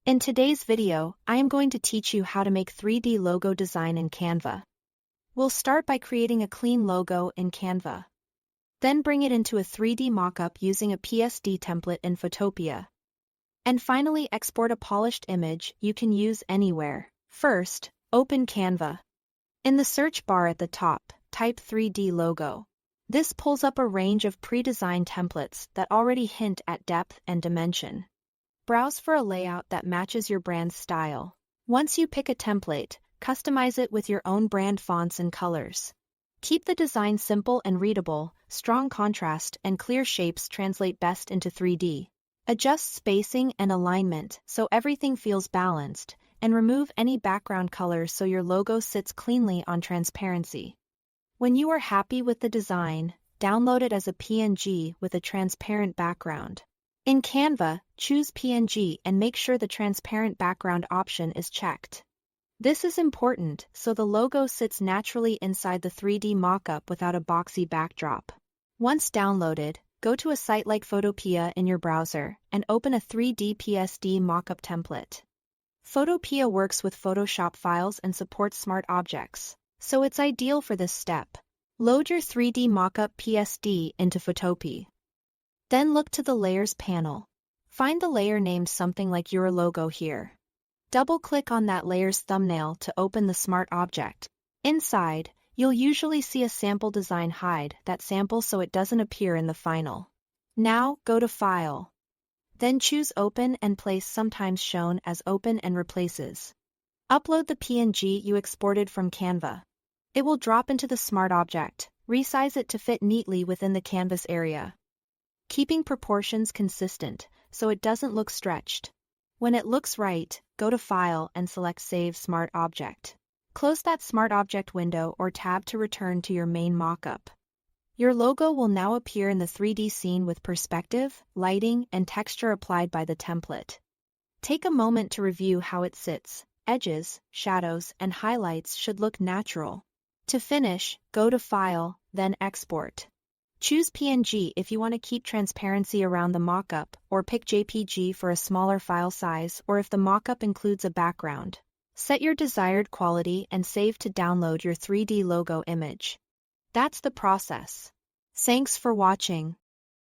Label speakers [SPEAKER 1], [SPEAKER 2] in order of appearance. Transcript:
[SPEAKER 1] In today's video, I am going to teach you how to make 3D logo design in Canva. We'll start by creating a clean logo in Canva. Then bring it into a 3D mockup using a PSD template in Photopea. And finally export a polished image you can use anywhere. First, open Canva. In the search bar at the top, type 3D logo. This pulls up a range of pre-designed templates that already hint at depth and dimension. Browse for a layout that matches your brand's style. Once you pick a template, customize it with your own brand fonts and colors. Keep the design simple and readable. Strong contrast and clear shapes translate best into 3D. Adjust spacing and alignment so everything feels balanced, and remove any background colors so your logo sits cleanly on transparency. When you are happy with the design, download it as a PNG with a transparent background. In Canva, choose PNG and make sure the transparent background option is checked. This is important so the logo sits naturally inside the 3D mockup without a boxy backdrop. Once downloaded, go to a site like Photopea in your browser and open a 3D PSD mockup template. Photopea works with Photoshop files and supports smart objects, so it's ideal for this step. Load your 3D mockup PSD into Photopea. Then look to the Layers panel. Find the layer named something like your logo here. Double-click on that layer's thumbnail to open the smart object. Inside, you'll usually see a sample design. Hide that sample so it doesn't appear in the final. Now, go to File. Then choose Open and Place, sometimes shown as Open and Replaces. Upload the PNG you exported from Canva. It will drop into the smart object. Resize it to fit neatly within the canvas area, keeping proportions consistent so it doesn't look stretched. When it looks right, go to File and select Save Smart Object. Close that Smart Object window or tab to return to your main mockup. Your logo will now appear in the 3D scene with perspective, lighting, and texture applied by the template. Take a moment to review how it sits. Edges, shadows, and highlights should look natural. To finish, go to File, then Export. Choose PNG if you want to keep transparency around the mockup, or pick JPG for a smaller file size or if the mockup includes a background. Set your desired quality and save to download your 3D logo image. That's the process. Thanks for watching.